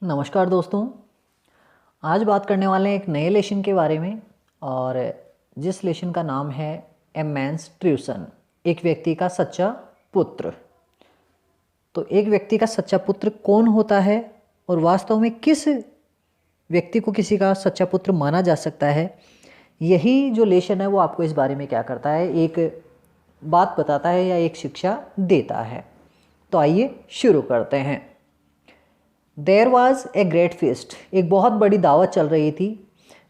नमस्कार दोस्तों। आज बात करने वाले हैं एक नए लेसन के बारे में और जिस लेसन का नाम है ए मैन्स ट्रूसन, एक व्यक्ति का सच्चा पुत्र। तो एक व्यक्ति का सच्चा पुत्र कौन होता है और वास्तव में किस व्यक्ति को किसी का सच्चा पुत्र माना जा सकता है, यही जो लेसन है वो आपको इस बारे में क्या करता है, एक बात बताता है या एक शिक्षा देता है। तो आइए शुरू करते हैं। There was a great feast, एक बहुत बड़ी दावत चल रही थी,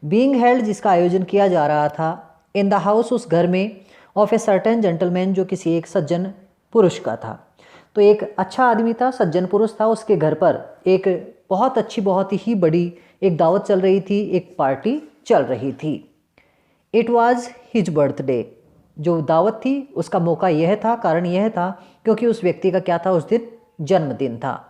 बीइंग हेल्ड, जिसका आयोजन किया जा रहा था, इन द हाउस, उस घर में, ऑफ ए सर्टेन जेंटलमैन, जो किसी एक सज्जन पुरुष का था। तो एक अच्छा आदमी था, सज्जन पुरुष था, उसके घर पर एक बहुत अच्छी, बहुत ही बड़ी एक दावत चल रही थी, एक पार्टी चल रही थी। इट वॉज हिज बर्थडे, जो दावत थी उसका मौका यह था, कारण यह था क्योंकि उस व्यक्ति का क्या था, उस दिन जन्मदिन था।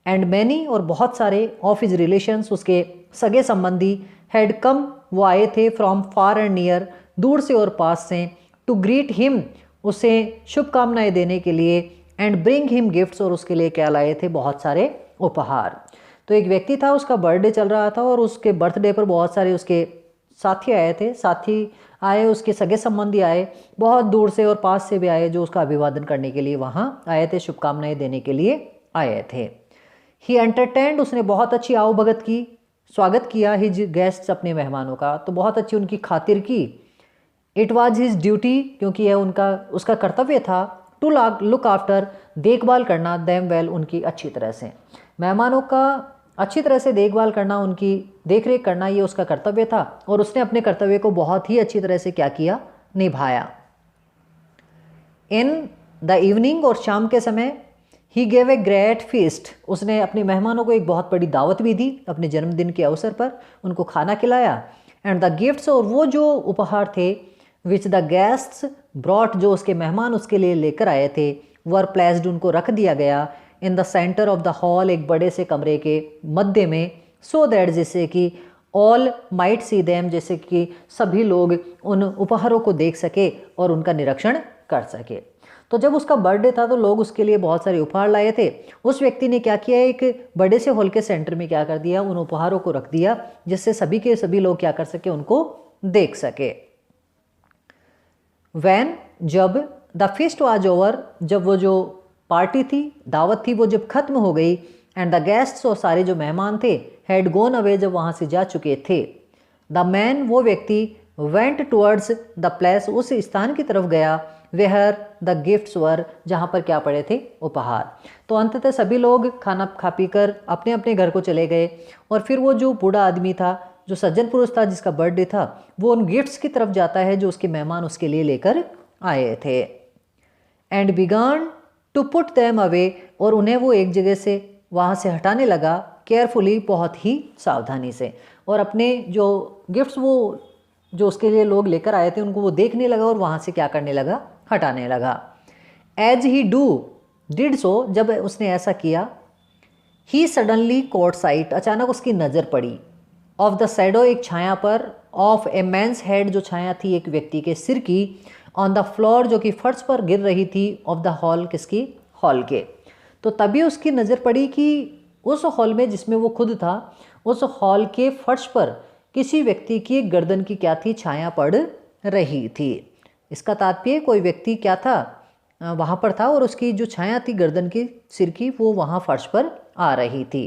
एंड मैनी, और बहुत सारे, ऑफ हिज रिलेशंस, उसके सगे संबंधी, हैड कम, वो आए थे, फ्रॉम फार एंड नियर, दूर से और पास से, टू ग्रीट हिम, उसे शुभकामनाएं देने के लिए, एंड ब्रिंग हिम गिफ्ट्स, और उसके लिए क्या लाए थे, बहुत सारे उपहार। तो एक व्यक्ति था, उसका बर्थडे चल रहा था और उसके बर्थडे पर बहुत सारे उसके साथी आए थे, साथी आए, उसके सगे संबंधी आए, बहुत दूर से और पास से भी आए, जो उसका अभिवादन करने के लिए वहाँ आए थे, शुभकामनाएं देने के लिए आए थे। ही एंटरटेन्ड, उसने बहुत अच्छी आवभगत की, स्वागत किया, हिज गेस्ट्स, अपने मेहमानों का, तो बहुत अच्छी उनकी खातिर की। इट वॉज हिज ड्यूटी, क्योंकि यह उसका कर्तव्य था, टू लुक आफ्टर, देखभाल करना, देम वेल, उनकी अच्छी तरह से, मेहमानों का अच्छी तरह से देखभाल करना, उनकी देखरेख करना, ये उसका कर्तव्य था और उसने अपने कर्तव्य को बहुत ही अच्छी तरह से क्या किया, निभाया। इन द इवनिंग, और शाम के समय, he gave a great feast, उसने अपने मेहमानों को एक बहुत बड़ी दावत भी दी, अपने जन्मदिन के अवसर पर उनको खाना खिलाया। एंड द गिफ्ट्स, और वो जो उपहार थे, विच द गेस्ट्स ब्रॉट, जो उसके मेहमान उसके लिए लेकर आए थे, वर प्लेस्ड, उनको रख दिया गया, in the centre of the hall, एक बड़े से कमरे के मध्य में, सो दैट, जैसे कि ऑल माइट सी देम, जैसे कि सभी लोग उन उपहारों को देख सके और उनका निरीक्षण कर सके। तो जब उसका बर्थडे था तो लोग उसके लिए बहुत सारे उपहार लाए थे। उस व्यक्ति ने क्या किया, एक बड़े से हॉल के सेंटर में क्या कर दिया, उन उपहारों को रख दिया, जिससे सभी के सभी लोग क्या कर सके, उनको देख सके। वैन, जब, द फीस्ट वाज ओवर, जब वो जो पार्टी थी, दावत थी, वो जब खत्म हो गई, एंड द गेस्ट्स, और सारे जो मेहमान थे, हैड गोन अवे, जब वहाँ से जा चुके थे, द मैन, वो व्यक्ति, वेंट टुवर्ड्स द प्लेस, उस स्थान की तरफ गया, वेहर द गिफ्ट्स वर, जहाँ पर क्या पड़े थे, उपहार। तो अंततः सभी लोग खाना खा पी कर अपने अपने घर को चले गए और फिर वो जो बूढ़ा आदमी था, जो सज्जन पुरुष था, जिसका बर्थडे था, वो उन गिफ्ट्स की तरफ जाता है जो उसके मेहमान उसके लिए लेकर आए थे। And began to put them away, और उन्हें वो एक जगह से वहाँ से हटाने लगा, केयरफुली, बहुत ही सावधानी से, और अपने जो गिफ्ट्स वो जो उसके लिए लोग लेकर आए थे उनको वो देखने लगा और वहाँ से क्या करने लगा, हटाने लगा। एज ही डिड सो, जब उसने ऐसा किया, ही सडनली कॉट साइट, अचानक उसकी नज़र पड़ी, ऑफ द शैडो, एक छाया पर, ऑफ ए मैन्स हेड, जो छाया थी एक व्यक्ति के सिर की, ऑन द फ्लोर, जो कि फर्श पर गिर रही थी, ऑफ द हॉल, किसकी, हॉल के। तो तभी उसकी नज़र पड़ी कि उस हॉल में जिसमें वो खुद था, उस हॉल के फर्श पर किसी व्यक्ति की गर्दन की क्या थी, छाया पड़ रही थी। इसका तात्पर्य, कोई व्यक्ति क्या था, वहाँ पर था और उसकी जो छाया थी गर्दन की, सिर की, वो वहाँ फर्श पर आ रही थी।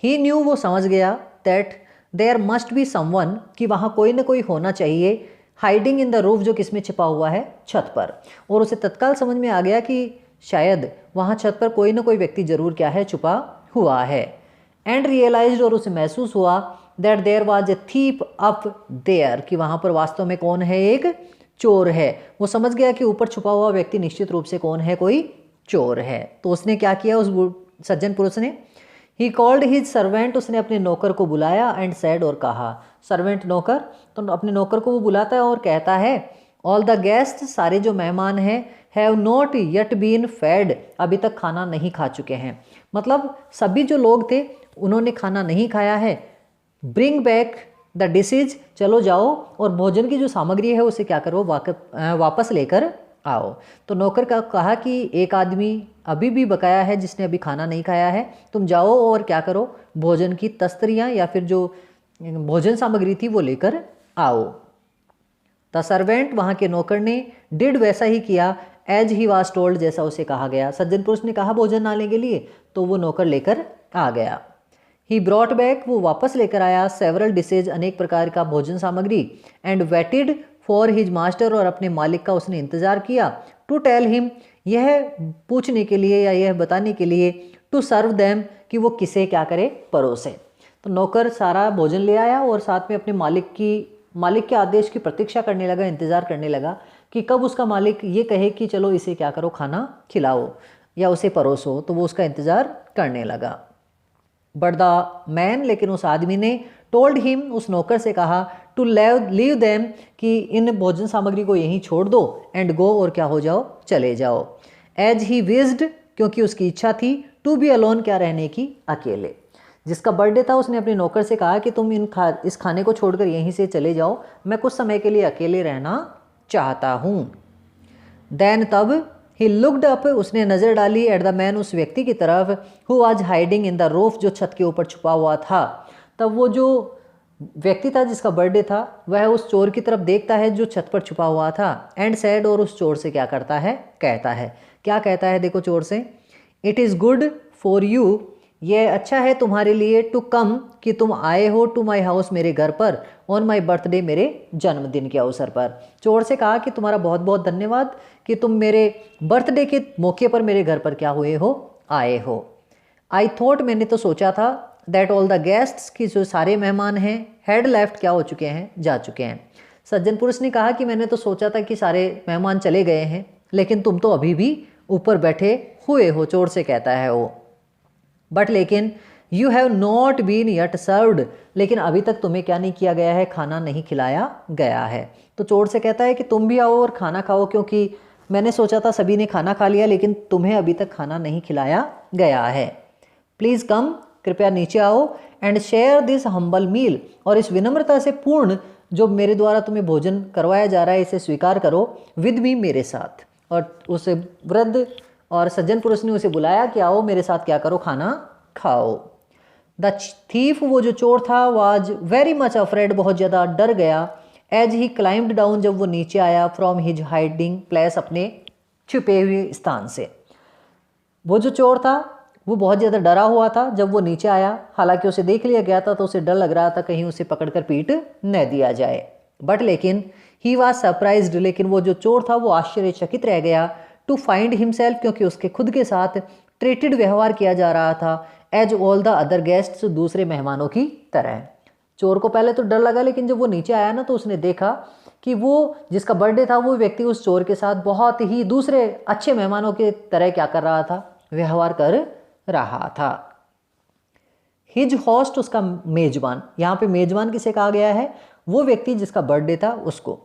ही न्यू, वो समझ गया, that there must be someone, कि वहाँ कोई ना कोई होना चाहिए, हाइडिंग इन द रूफ, जो किसमें छिपा हुआ है, छत पर। और उसे तत्काल समझ में आ गया कि शायद वहाँ छत पर कोई ना कोई व्यक्ति जरूर क्या है, छुपा हुआ है। एंड रियलाइज्ड, और उसे महसूस हुआ, that there was a thief up there, कि वहाँ पर वास्तव में कौन है, एक चोर है। वो समझ गया कि ऊपर छुपा हुआ व्यक्ति निश्चित रूप से कौन है, कोई चोर है। तो उसने क्या किया, उस सज्जन पुरुष ने, ही कॉल्ड हिज सर्वेंट, उसने अपने नौकर को बुलाया, एंड सैड, और कहा, सर्वेंट नौकर, तो अपने नौकर को वो बुलाता है और कहता है, ऑल द गेस्ट, सारे जो मेहमान हैं, have not yet been fed, अभी तक खाना नहीं खा चुके हैं, मतलब सभी जो लोग थे उन्होंने खाना नहीं खाया है। ब्रिंग बैक द डिशेज, चलो जाओ और भोजन की जो सामग्री है उसे क्या करो, वापस लेकर आओ। तो नौकर का कहा कि एक आदमी अभी भी बकाया है जिसने अभी खाना नहीं खाया है, तुम जाओ और क्या करो, भोजन की तस्तरियाँ या फिर जो भोजन सामग्री थी वो लेकर आओ। द सर्वेंट, वहाँ के नौकर ने, डिड, वैसा ही किया, एज ही वाज टोल्ड, जैसा उसे कहा गया। सज्जन पुरुष ने कहा भोजन लाने के लिए, तो वो नौकर लेकर आ गया। ही ब्रॉट बैक, वो वापस लेकर आया, सेवरल डिशेज, अनेक प्रकार का भोजन सामग्री, and waited for his master, और अपने मालिक का उसने इंतजार किया, टू टेल हिम, यह पूछने के लिए या यह बताने के लिए, टू सर्व देम, कि वो किसे क्या करे, परोसे। तो नौकर सारा भोजन ले आया और साथ में अपने मालिक के आदेश की प्रतीक्षा करने लगा, इंतजार करने लगा कि कब उसका मालिक ये कहे कि चलो इसे क्या करो, खाना खिलाओ या उसे परोसो, तो वो उसका इंतजार करने लगा। बट द मैन, लेकिन उस आदमी ने, टोल्ड हिम, उस नौकर से कहा, टू लीव देम, कि इन भोजन सामग्री को यहीं छोड़ दो, एंड गो, और क्या हो जाओ, चले जाओ। एज ही विज्ड, क्योंकि उसकी इच्छा थी, टू बी अलोन, क्या रहने की, अकेले। जिसका बर्थडे था उसने अपने नौकर से कहा कि तुम इस खाने को छोड़कर यहीं से चले जाओ, मैं कुछ समय के लिए अकेले रहना चाहता हूँ। देन, तब, ही लुक्ड अप, उसने नज़र डाली, एट द मैन, उस व्यक्ति की तरफ, who was hiding in the roof, जो छत के ऊपर छुपा हुआ था। तब वो जो व्यक्ति था जिसका बर्थडे था वह उस चोर की तरफ देखता है जो छत पर छुपा हुआ था, एंड सैड, और उस चोर से क्या करता है, कहता है, क्या कहता है, देखो चोर से, it is good for you, यह अच्छा है तुम्हारे लिए, टू कम, कि तुम आए हो, टू माई हाउस, मेरे घर पर, ऑन माई बर्थडे, मेरे जन्मदिन के अवसर पर। चोर से कहा कि तुम्हारा बहुत बहुत धन्यवाद कि तुम मेरे बर्थडे के मौके पर मेरे घर पर क्या हुए हो, आए हो। आई थॉट, मैंने तो सोचा था, दैट ऑल द गेस्ट्स, की जो सारे मेहमान हैं, हैड लेफ्ट, क्या हो चुके हैं, जा चुके हैं। सज्जन पुरुष ने कहा कि मैंने तो सोचा था कि सारे मेहमान चले गए हैं, लेकिन तुम तो अभी भी ऊपर बैठे हुए हो, चोर से कहता है वो। बट, लेकिन, you have not been yet served, लेकिन अभी तक तुम्हें क्या नहीं किया गया है, खाना नहीं खिलाया गया है। तो चोर से कहता है कि तुम भी आओ और खाना खाओ, क्योंकि मैंने सोचा था सभी ने खाना खा लिया, लेकिन तुम्हें अभी तक खाना नहीं खिलाया गया है। प्लीज़ कम, कृपया नीचे आओ, एंड शेयर दिस हम्बल मील, और इस विनम्रता से पूर्ण जो मेरे द्वारा तुम्हें भोजन करवाया जा रहा है, इसे स्वीकार करो, विद मी, मेरे साथ। और उस वृद्ध और सज्जन पुरुष ने उसे बुलाया कि आओ मेरे साथ क्या करो, खाना खाओ। द थीफ, वो जो चोर था, वाज वेरी मच अफ्रेड, बहुत ज़्यादा डर गया, एज ही क्लाइम्ड डाउन, जब वो नीचे आया, फ्रॉम हिज हाइडिंग प्लेस, अपने छुपे हुए स्थान से। वो जो चोर था वो बहुत ज़्यादा डरा हुआ था जब वो नीचे आया, हालांकि उसे देख लिया गया था तो उसे डर लग रहा था कहीं उसे पकड़कर पीट न दिया जाए। बट लेकिन ही वॉज सरप्राइज्ड, लेकिन वो जो चोर था वो आश्चर्यचकित रह गया, टू फाइंड हिमसेल्फ, क्योंकि उसके खुद के साथ ट्रीटेड व्यवहार किया जा रहा था, as all the other guests, दूसरे मेहमानों की तरह। चोर को पहले तो डर लगा, लेकिन जब वो नीचे आया ना तो उसने देखा कि वो जिसका बर्थडे था वो व्यक्ति उस चोर के साथ बहुत ही दूसरे अच्छे मेहमानों के तरह क्या कर रहा था, व्यवहार कर रहा था। हिज होस्ट, उसका मेजबान, यहाँ पे मेजबान किसे कहा गया है, वो व्यक्ति जिसका बर्थडे था उसको,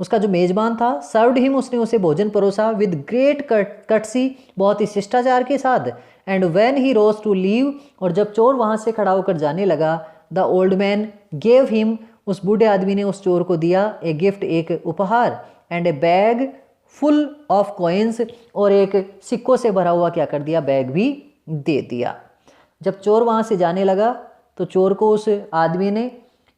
उसका जो मेजबान था, सर्व्ड हिम, उसने उसे भोजन परोसा, विद ग्रेट कटसी, बहुत ही शिष्टाचार के साथ, and when he rose to leave, और जब चोर वहाँ से खड़ा होकर जाने लगा, the old man gave him, उस बूढ़े आदमी ने उस चोर को दिया, ए गिफ्ट, एक उपहार, and A bag full of coins, और एक सिक्कों से भरा हुआ क्या कर दिया, बैग भी दे दिया। जब चोर वहाँ से जाने लगा तो चोर को उस आदमी ने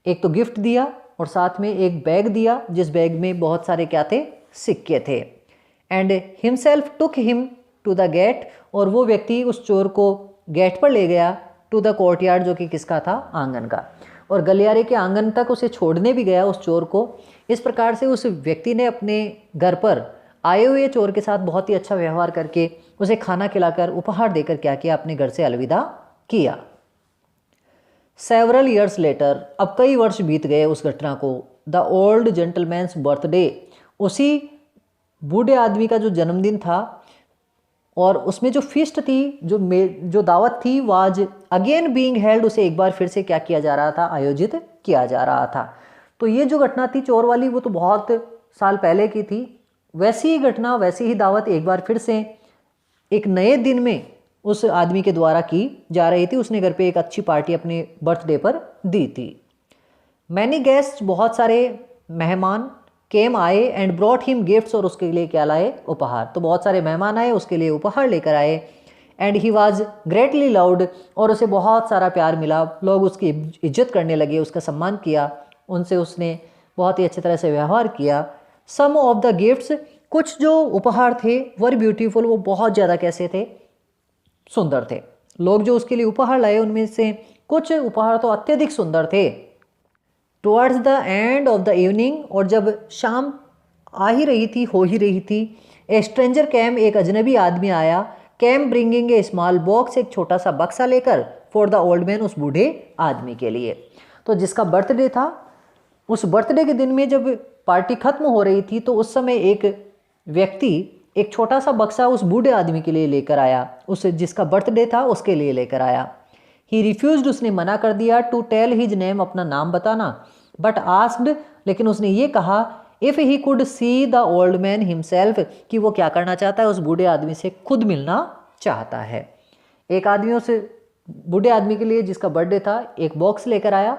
एक तो गिफ्ट दिया और साथ में एक बैग दिया, जिस बैग में बहुत सारे क्या थे, सिक्के थे। And himself took him to the gate, और वो व्यक्ति उस चोर को गेट पर ले गया, टू द कोर्टयार्ड, जो कि किसका था, आंगन का, और गलियारे के आंगन तक उसे छोड़ने भी गया उस चोर को। इस प्रकार से उस व्यक्ति ने अपने घर पर आए हुए चोर के साथ बहुत ही अच्छा व्यवहार करके उसे खाना खिलाकर, उपहार देकर क्या किया, अपने घर से अलविदा किया। सेवरल ईयर्स लेटर, अब कई वर्ष बीत गए उस घटना को, द ओल्ड जेंटलमैन्स बर्थडे, उसी बूढ़े आदमी का जो जन्मदिन था और उसमें जो फीस्ट थी, जो दावत थी, वाज अगेन बीइंग हेल्ड, उसे एक बार फिर से क्या किया जा रहा था, आयोजित किया जा रहा था। तो ये जो घटना थी चोर वाली, वो तो बहुत साल पहले की थी, वैसी ही घटना, वैसी ही दावत एक बार फिर से एक नए दिन में उस आदमी के द्वारा की जा रही थी। उसने घर पे एक अच्छी पार्टी अपने बर्थडे पर दी थी। मैनी गेस्ट, बहुत सारे मेहमान, केम आए एंड ब्रॉट हिम गिफ्ट्स, और उसके लिए क्या लाए? उपहार। तो बहुत सारे मेहमान आए, उसके लिए उपहार लेकर आए। And he was greatly loved, और उसे बहुत सारा प्यार मिला, लोग उसकी इज्जत करने लगे, उसका सम्मान किया, उनसे उसने बहुत ही अच्छी तरह से व्यवहार किया। सम ऑफ द गिफ्ट्स, कुछ जो उपहार थे, वर ब्यूटीफुल, वो बहुत ज़्यादा कैसे थे? सुंदर थे। लोग जो उसके लिए उपहार लाए उनमें से कुछ उपहार तो अत्यधिक सुंदर थे। Towards the end of the evening, और जब शाम आ ही रही थी, हो ही रही थी, ए स्ट्रेंजर कैम, एक अजनबी आदमी आया, came bringing a small box, एक छोटा सा बक्सा लेकर, फॉर द ओल्ड मैन, उस बूढ़े आदमी के लिए। तो जिसका बर्थडे था, उस बर्थडे के दिन में जब पार्टी खत्म हो रही थी, तो उस समय एक व्यक्ति एक छोटा सा बक्सा उस बूढ़े आदमी के लिए लेकर आया, उस जिसका बर्थडे था उसके लिए लेकर आया। ही रिफ्यूज्ड, उसने मना कर दिया, टू टेल हिज नेम, अपना नाम बताना, बट आस्क्ड, लेकिन उसने ये कहा, if he could see the old man himself, कि वो क्या करना चाहता है? उस बूढ़े आदमी से खुद मिलना चाहता है। एक आदमी उस बूढ़े आदमी के लिए जिसका बर्थडे था एक बॉक्स लेकर आया,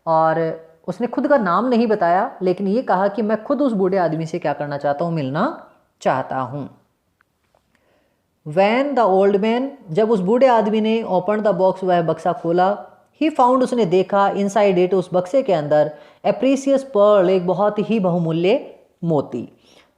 और उसने खुद का नाम नहीं बताया, लेकिन ये कहा कि मैं खुद उस बूढ़े आदमी से क्या करना चाहता हूँ? मिलना चाहता हूँ। वैन द ओल्ड मैन, जब उस बूढ़े आदमी ने ओपन द बॉक्स, वह बक्सा खोला, ही फाउंड, उसने देखा, इनसाइड इट, उस बक्से के अंदर, ए प्रीसियस पर्ल, एक बहुत ही बहुमूल्य मोती।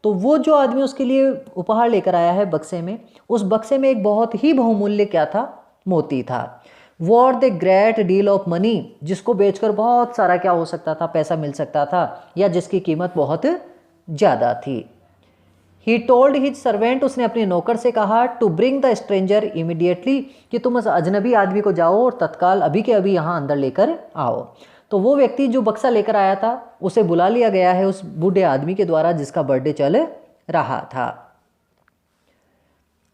तो वो जो आदमी उसके लिए उपहार लेकर आया है बक्से में, उस बक्से में एक बहुत ही बहुमूल्य क्या था? मोती था। War the great deal of money, जिसको बेचकर बहुत सारा क्या हो सकता था? पैसा मिल सकता था, या जिसकी कीमत बहुत ज़्यादा थी। ही टोल्ड हिज सर्वेंट, उसने अपने नौकर से कहा, to bring the stranger immediately, कि तुम उस अजनबी आदमी को जाओ और तत्काल अभी के अभी यहाँ अंदर लेकर आओ। तो वो व्यक्ति जो बक्सा लेकर आया था, उसे बुला लिया गया है उस बूढ़े आदमी के द्वारा जिसका बर्थडे चल रहा था।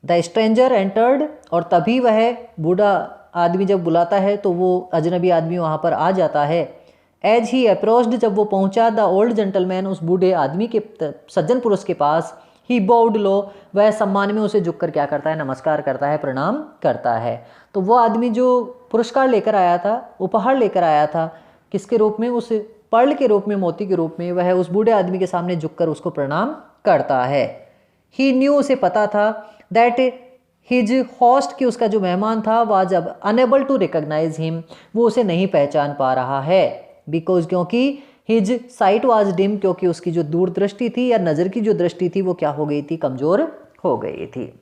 द स्ट्रेंजर एंटर्ड, और तभी वह बूढ़ा आदमी जब बुलाता है तो वो अजनबी आदमी वहाँ पर आ जाता है। एज ही अप्रोच्ड, जब वो पहुँचा, द ओल्ड जेंटलमैन, उस बूढ़े आदमी के सज्जन पुरुष के पास, ही बाउड लो, वह सम्मान में उसे झुककर क्या करता है? नमस्कार करता है, प्रणाम करता है। तो वो आदमी जो पुरस्कार लेकर आया था, उपहार लेकर आया था, किसके रूप में? उस पर्ल के रूप में, मोती के रूप में, वह उस बूढ़े आदमी के सामने झुककर उसको प्रणाम करता है। ही न्यू, उसे पता था, दैट हिज होस्ट, कि उसका जो मेहमान था, वाज अब अनेबल टू रिकॉग्नाइज हिम, वो उसे नहीं पहचान पा रहा है, बिकॉज, क्योंकि हिज साइट वाज डिम, क्योंकि उसकी जो दूरदृष्टि थी या नज़र की जो दृष्टि थी वो क्या हो गई थी? कमज़ोर हो गई थी।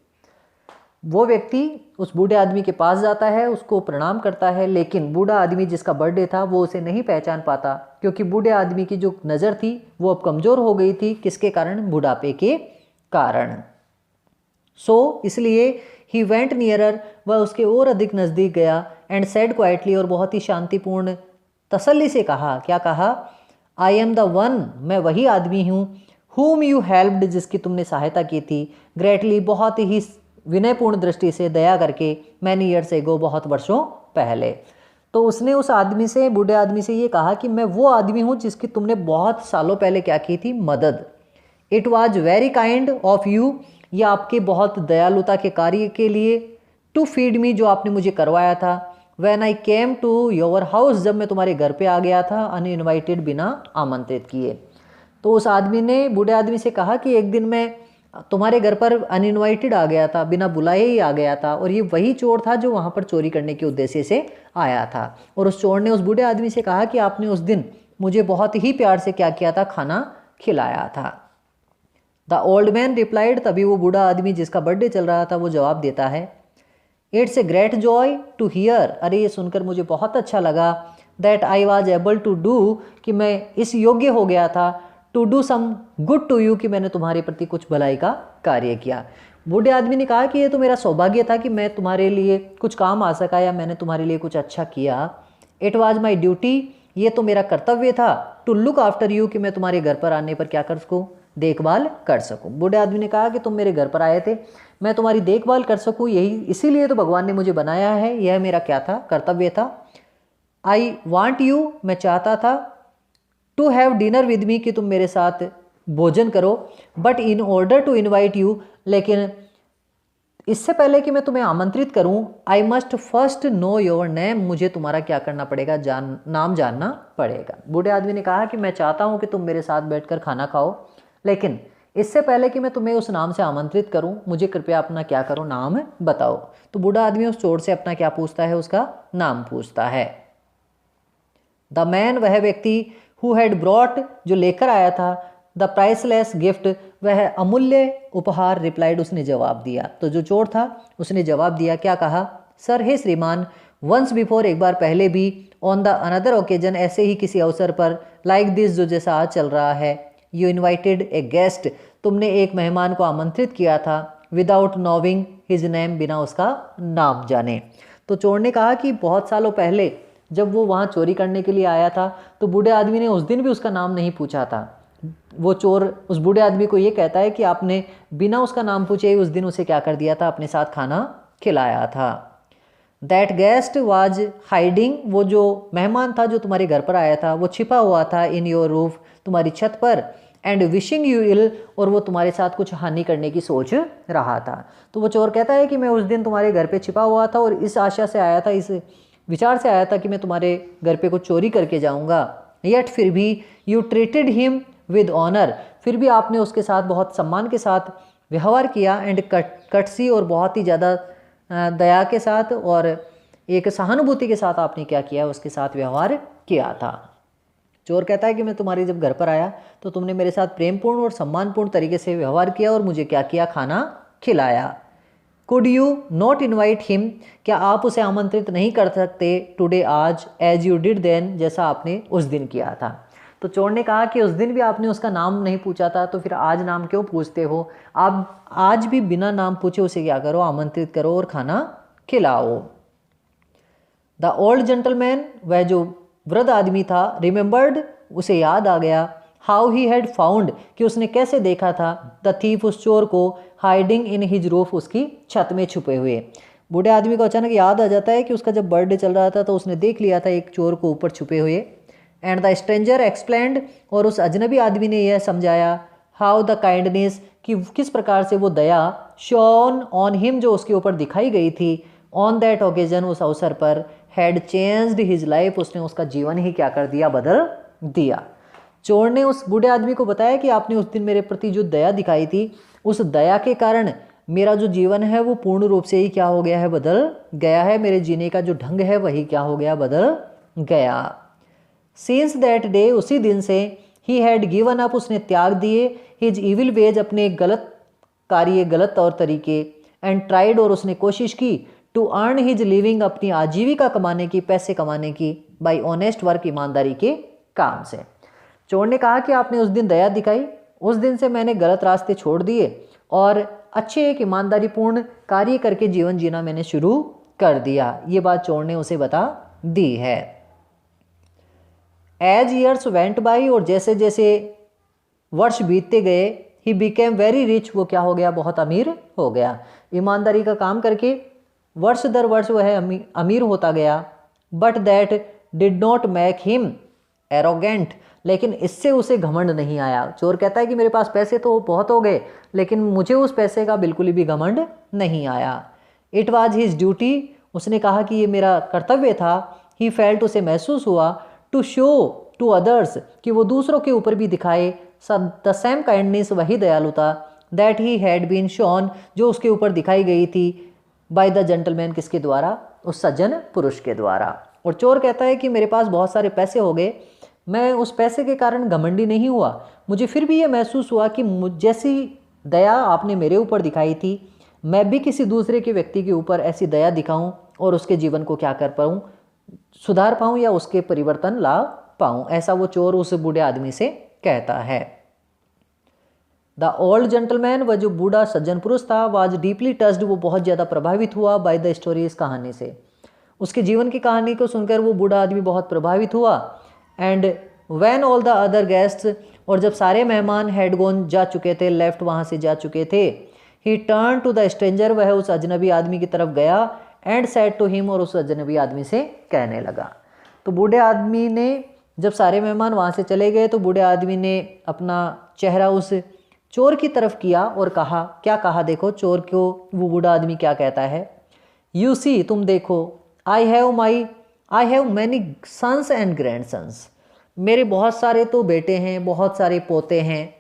वो व्यक्ति उस बूढ़े आदमी के पास जाता है, उसको प्रणाम करता है, लेकिन बूढ़ा आदमी जिसका बर्थडे था वो उसे नहीं पहचान पाता, क्योंकि बूढ़े आदमी की जो नज़र थी वो अब कमज़ोर हो गई थी। किसके कारण? बुढ़ापे के कारण। सो इसलिए ही वेंट नियरर, वह उसके और अधिक नज़दीक गया, एंड सेड क्वाइटली, और बहुत ही शांतिपूर्ण तसल्ली से कहा, क्या कहा? आई एम द वन, मैं वही आदमी हूँ, whom you helped, जिसकी तुमने सहायता की थी, ग्रेटली, बहुत ही विनयपूर्ण दृष्टि से, दया करके, मैनी ईयर्स एगो, बहुत वर्षों पहले। तो उसने उस आदमी से, बूढ़े आदमी से ये कहा कि मैं वो आदमी हूँ जिसकी तुमने बहुत सालों पहले क्या की थी? मदद। It was very kind of you, ये आपके बहुत दयालुता के कार्य के लिए, टू फीड मी, जो आपने मुझे करवाया था, When I came to your house, जब मैं तुम्हारे घर पे आ गया था, अनइनवाइटेड, बिना आमंत्रित किए। तो उस आदमी ने बूढ़े आदमी से कहा कि एक दिन मैं तुम्हारे घर पर अनइनवाइटेड आ गया था, बिना बुलाए ही आ गया था, और ये वही चोर था जो वहाँ पर चोरी करने के उद्देश्य से आया था। और उस चोर ने उस बूढ़े आदमी से कहा कि आपने उस दिन मुझे बहुत ही प्यार से क्या किया था? खाना खिलाया था। द ओल्ड मैन रिप्लाइड, तभी वो बूढ़ा आदमी जिसका बर्थडे चल रहा था वो जवाब देता है, it's a great joy to hear, अरे ये सुनकर मुझे बहुत अच्छा लगा, that I was able to do, कि मैं इस योग्य हो गया था, to do some good to you, कि मैंने तुम्हारे प्रति कुछ भलाई का कार्य किया। बूढ़े आदमी ने कहा कि ये तो मेरा सौभाग्य था कि मैं तुम्हारे लिए कुछ काम आ सका, या मैंने तुम्हारे लिए कुछ अच्छा किया। इट वॉज माई ड्यूटी, ये तो मेरा कर्तव्य था, टू लुक आफ्टर यू, कि मैं तुम्हारे घर पर आने पर क्या कर सकूँ? देखभाल कर सकूँ। बूढ़े आदमी ने कहा कि तुम मेरे घर पर आए थे, मैं तुम्हारी देखभाल कर सकूँ, यही इसीलिए तो भगवान ने मुझे बनाया है, यह मेरा क्या था? कर्तव्य था। आई वॉन्ट यू, मैं चाहता था, to have dinner with me, कि तुम मेरे साथ भोजन करो, but in order to invite you, लेकिन इससे पहले कि मैं तुम्हें आमंत्रित करूं, I must first know your name, मुझे तुम्हारा क्या करना पड़ेगा, नाम जानना पड़ेगा। बूढ़े आदमी ने कहा कि मैं चाहता हूं कि तुम मेरे साथ बैठकर खाना खाओ, लेकिन इससे पहले कि मैं तुम्हें उस नाम से आमंत्रित करूं, मुझे कृपया अपना क्या करो, नाम बताओ। तो बूढ़ा आदमी उस चोर से अपना क्या पूछता है, उसका नाम पूछता है। द मैन, वह व्यक्ति, हु हैड ब्रॉट, जो लेकर आया था, द प्राइसलेस गिफ्ट, वह अमूल्य उपहार, रिप्लाइड, उसने जवाब दिया। तो जो चोर था उसने जवाब दिया, क्या कहा, सर हे श्रीमान, वंस बिफोर, एक बार पहले भी, ऑन द अनदर ओकेजन, ऐसे ही किसी अवसर पर, लाइक दिस, जो जैसा आज चल रहा है, यू इन्वाइटेड ए गेस्ट, तुमने एक मेहमान को आमंत्रित किया था, विदाउट नोविंग हिज नेम, बिना उसका नाम जाने। तो चोर ने कहा कि बहुत सालों पहले जब वो वहाँ चोरी करने के लिए आया था, तो बूढ़े आदमी ने उस दिन भी उसका नाम नहीं पूछा था। वो चोर उस बूढ़े आदमी को ये कहता है कि आपने बिना उसका नाम पूछे ही उस दिन उसे क्या कर दिया था, अपने साथ खाना खिलाया था। दैट गेस्ट वाज हाइडिंग, वो जो मेहमान था जो तुम्हारे घर पर आया था, वो छिपा हुआ था, इन योर रूफ, तुम्हारी छत पर, एंड विशिंग यू इल, और वो तुम्हारे साथ कुछ हानि करने की सोच रहा था। तो वो चोर कहता है कि मैं उस दिन तुम्हारे घर पे छिपा हुआ था और इस आशा से आया था, इस विचार से आया था कि मैं तुम्हारे घर पे कुछ चोरी करके जाऊंगा। येट, फिर भी, you treated him with honour, फिर भी आपने उसके साथ बहुत सम्मान के साथ व्यवहार किया, एंड कटसी, और बहुत ही ज़्यादा दया के साथ और एक सहानुभूति के साथ आपने क्या किया, उसके साथ व्यवहार किया था। चोर कहता है कि मैं तुम्हारे जब घर पर आया तो तुमने मेरे साथ प्रेमपूर्ण और सम्मानपूर्ण तरीके से व्यवहार किया और मुझे क्या किया, खाना खिलाया। Could you not invite him, क्या आप उसे आमंत्रित नहीं कर सकते, टुडे, आज, एज यू डिड देन, जैसा आपने उस दिन किया था। तो चोर ने कहा कि उस दिन भी आपने उसका नाम नहीं पूछा था, तो फिर आज नाम क्यों पूछते हो, आप आज भी बिना नाम पूछे उसे क्या करो, आमंत्रित करो और खाना खिलाओ। द ओल्ड जेंटलमैन, वह जो वृद्ध आदमी था, रिमेंबर्ड, उसे याद आ गया, हाउ ही हैड फाउंड, कि उसने कैसे देखा था, द थीफ, उस चोर को, हाइडिंग इन हिज रूफ, उसकी छत में छुपे हुए। बूढ़े आदमी को अचानक याद आ जाता है कि उसका जब बर्थडे चल रहा था तो उसने देख लिया था एक चोर को ऊपर छुपे हुए। एंड द स्ट्रेंजर एक्सप्लेन्ड, और उस अजनबी आदमी ने यह समझाया, हाउ द काइंडनेस, कि किस प्रकार से वो दया, शोन ऑन हिम, जो उसके ऊपर दिखाई गई थी, ऑन दैट ओकेजन, उस अवसर पर, हैड चेंज्ड हिज लाइफ, उसने उसका जीवन ही क्या कर दिया, बदल दिया। चोर ने उस बूढ़े आदमी को बताया कि आपने उस दिन मेरे प्रति जो दया दिखाई थी, उस दया के कारण मेरा जो जीवन है वो पूर्ण रूप से ही क्या हो गया है, बदल गया है, मेरे जीने का जो ढंग है वही क्या हो गया, बदल गया। सिंस दैट डे, उसी दिन से, ही हैड गिवन अप, उसने त्याग दिए, हिज इविल वेज, अपने गलत कार्य, गलत तौर तरीके, एंड ट्राइड, और उसने कोशिश की, टू अर्न हिज लिविंग, अपनी आजीविका कमाने की, पैसे कमाने की, बाय ऑनेस्ट वर्क, ईमानदारी के काम से। चोर ने कहा कि आपने उस दिन दया दिखाई, उस दिन से मैंने गलत रास्ते छोड़ दिए और अच्छे एक ईमानदारीपूर्ण कार्य करके जीवन जीना मैंने शुरू कर दिया। ये बात चोर ने उसे बता दी है। एज ईयर्स वेंट बाई, और जैसे जैसे वर्ष बीतते गए, ही बिकेम वेरी रिच, वो क्या हो गया, बहुत अमीर हो गया। ईमानदारी का काम करके वर्ष दर वर्ष वह अमीर होता गया। But that did not make him arrogant, लेकिन इससे उसे घमंड नहीं आया। चोर कहता है कि मेरे पास पैसे तो बहुत हो गए, लेकिन मुझे उस पैसे का बिल्कुल भी घमंड नहीं आया। इट वॉज हिज ड्यूटी, उसने कहा कि ये मेरा कर्तव्य था। ही फेल्ट, उसे महसूस हुआ, टू शो टू अदर्स, कि वो दूसरों के ऊपर भी दिखाए, द सेम काइंडनेस, वही दयालुता, that he had been shown, जो उसके ऊपर दिखाई गई थी, बाय द जेंटलमैन, किसके द्वारा, उस सज्जन पुरुष के द्वारा। और चोर कहता है कि मेरे पास बहुत सारे पैसे हो गए, मैं उस पैसे के कारण घमंडी नहीं हुआ, मुझे फिर भी ये महसूस हुआ कि जैसी दया आपने मेरे ऊपर दिखाई थी, मैं भी किसी दूसरे के व्यक्ति के ऊपर ऐसी दया दिखाऊं और उसके जीवन को क्या कर पाऊं, सुधार पाऊं या उसके परिवर्तन ला पाऊं। ऐसा वो चोर उस बूढ़े आदमी से कहता है। द ओल्ड जेंटलमैन, वह जो बूढ़ा सज्जन पुरुष था, वाज डीपली टच्ड, वो बहुत ज़्यादा प्रभावित हुआ, बाय द स्टोरी, इस कहानी से, उसके जीवन की कहानी को सुनकर वो बूढ़ा आदमी बहुत प्रभावित हुआ। And when all the other guests, और जब सारे मेहमान हैड गॉन, जा चुके थे, लेफ्ट, वहाँ से जा चुके थे, he turn to the stranger, वह उस अजनबी आदमी की तरफ गया, एंड सेड टू हिम, और उस अजनबी आदमी से कहने लगा। तो बूढ़े आदमी ने, जब सारे मेहमान वहाँ से चले गए तो बूढ़े आदमी ने अपना चेहरा उस चोर की तरफ किया और कहा, क्या कहा देखो चोर को वो बूढ़ा आदमी क्या कहता है। यू सी, तुम देखो, I have many sons and grandsons, मेरे बहुत सारे तो बेटे हैं, बहुत सारे पोते हैं,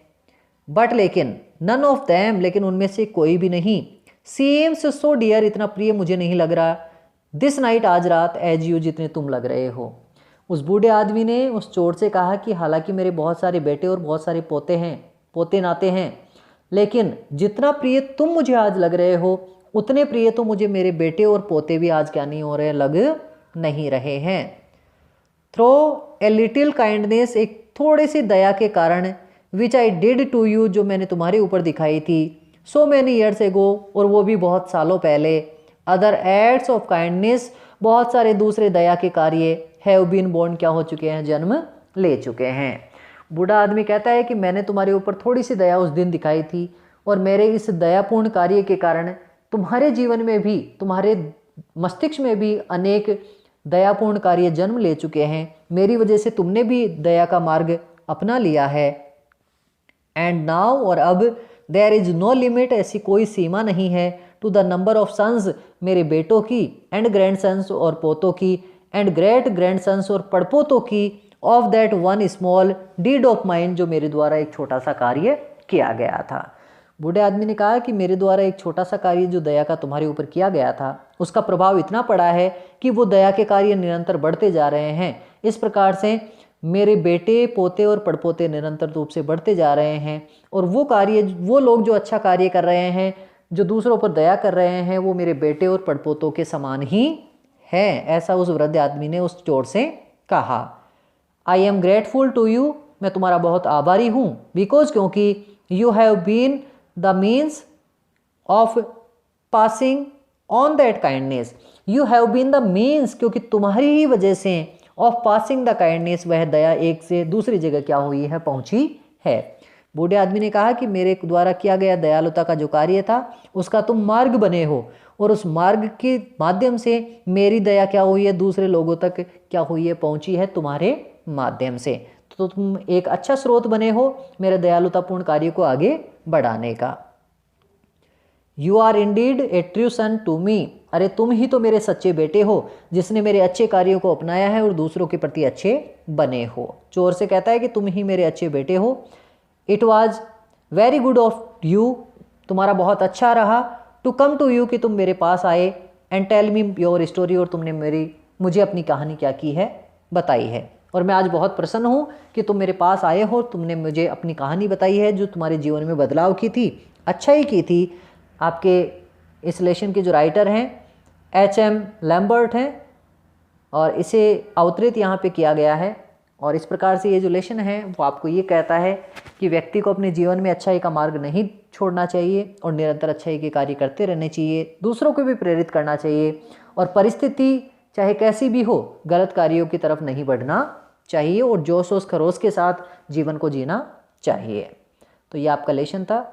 बट लेकिन नन ऑफ दैम, लेकिन उनमें से कोई भी नहीं, सीम्स सो डियर, इतना प्रिय मुझे नहीं लग रहा, दिस नाइट, आज रात, एज यू, जितने तुम लग रहे हो। उस बूढ़े आदमी ने उस चोर से कहा कि हालांकि मेरे बहुत सारे बेटे और बहुत सारे पोते नाते हैं, लेकिन जितना प्रिय तुम मुझे आज लग रहे हो उतने प्रिय तो मुझे मेरे बेटे और पोते भी आज क्या नहीं हो रहे, लग नहीं रहे हैं। थ्रो ए लिटिल काइंडनेस, एक थोड़े सी दया के कारण, विच आई डिड टू यू, जो मैंने तुम्हारे ऊपर दिखाई थी, सो मैनी ईयर्स एगो, और वो भी बहुत सालों पहले, अदर एक्ट्स ऑफ काइंडनेस, बहुत सारे दूसरे दया के कार्य, हैव बीन बोर्न, क्या हो चुके हैं, जन्म ले चुके हैं। बूढ़ा आदमी कहता है कि मैंने तुम्हारे ऊपर थोड़ी सी दया उस दिन दिखाई थी, और मेरे इस दयापूर्ण कार्य के कारण तुम्हारे जीवन में भी, तुम्हारे मस्तिष्क में भी अनेक दयापूर्ण कार्य जन्म ले चुके हैं, मेरी वजह से तुमने भी दया का मार्ग अपना लिया है। एंड नाउ, और अब, देयर इज नो लिमिट, ऐसी कोई सीमा नहीं है, to the number of sons, मेरे बेटों की, एंड ग्रैंड सन्स, और पोतों की, एंड ग्रेट ग्रैंड सन्स, और पड़पोतों की, of that one small deed of mine, जो मेरे द्वारा एक छोटा सा कार्य किया गया था। बूढ़े आदमी ने कहा कि मेरे द्वारा एक छोटा सा कार्य जो दया का तुम्हारे ऊपर किया गया था, उसका प्रभाव इतना पड़ा है कि वो दया के कार्य निरंतर बढ़ते जा रहे हैं। इस प्रकार से मेरे बेटे, पोते और पड़पोते निरंतर रूप से बढ़ते जा रहे हैं, और वो कार्य, वो लोग जो अच्छा कार्य कर रहे हैं, जो दूसरों पर दया कर रहे हैं, वो मेरे बेटे और पड़पोतों के समान ही हैं। ऐसा उस वृद्ध आदमी ने उस चोर से कहा। I am grateful to you, मैं तुम्हारा बहुत आभारी हूँ, बिकॉज, क्योंकि, you have been the means of passing on that kindness, you have been the means, क्योंकि तुम्हारी ही वजह से, ऑफ पासिंग द काइंडनेस, वह दया एक से दूसरी जगह क्या हुई है, पहुंची है। बूढ़े आदमी ने कहा कि मेरे द्वारा किया गया दयालुता का जो कार्य था, उसका तुम मार्ग बने हो, और उस मार्ग के माध्यम से मेरी दया क्या हुई है, दूसरे लोगों तक क्या हुई है, पहुंची है तुम्हारे माध्यम से। तो तुम एक अच्छा स्रोत बने हो मेरे दयालुतापूर्ण कार्य को आगे बढ़ाने का। You are indeed a true son to me, अरे तुम ही तो मेरे सच्चे बेटे हो, जिसने मेरे अच्छे कार्यों को अपनाया है और दूसरों के प्रति अच्छे बने हो। चोर से कहता है कि तुम ही मेरे अच्छे बेटे हो। It was very good of you, तुम्हारा बहुत अच्छा रहा, टू कम टू यू, कि तुम मेरे पास आए, and tell me your story, और तुमने मुझे अपनी कहानी क्या की है, बताई है। और मैं आज बहुत प्रसन्न हूँ कि तुम मेरे पास आए हो, तुमने मुझे अपनी कहानी बताई है जो तुम्हारे जीवन में बदलाव की थी, अच्छाई की थी। आपके इस लेशन के जो राइटर हैं H.M. लैम्बर्ट हैं, और इसे अवतरित यहाँ पे किया गया है। और इस प्रकार से ये जो लेशन है वो आपको ये कहता है कि व्यक्ति को अपने जीवन में अच्छाई का मार्ग नहीं छोड़ना चाहिए, और निरंतर अच्छाई के कार्य करते रहने चाहिए, दूसरों को भी प्रेरित करना चाहिए, और परिस्थिति चाहे कैसी भी हो गलत कार्यों की तरफ नहीं बढ़ना चाहिए, और जोश और खरोश के साथ जीवन को जीना चाहिए। तो ये आपका लेशन था।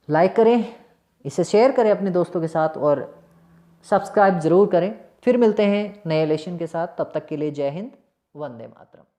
लाइक करें, इसे शेयर करें अपने दोस्तों के साथ, और सब्सक्राइब ज़रूर करें। फिर मिलते हैं नए लेशन के साथ, तब तक के लिए जय हिंद, वंदे मातरम।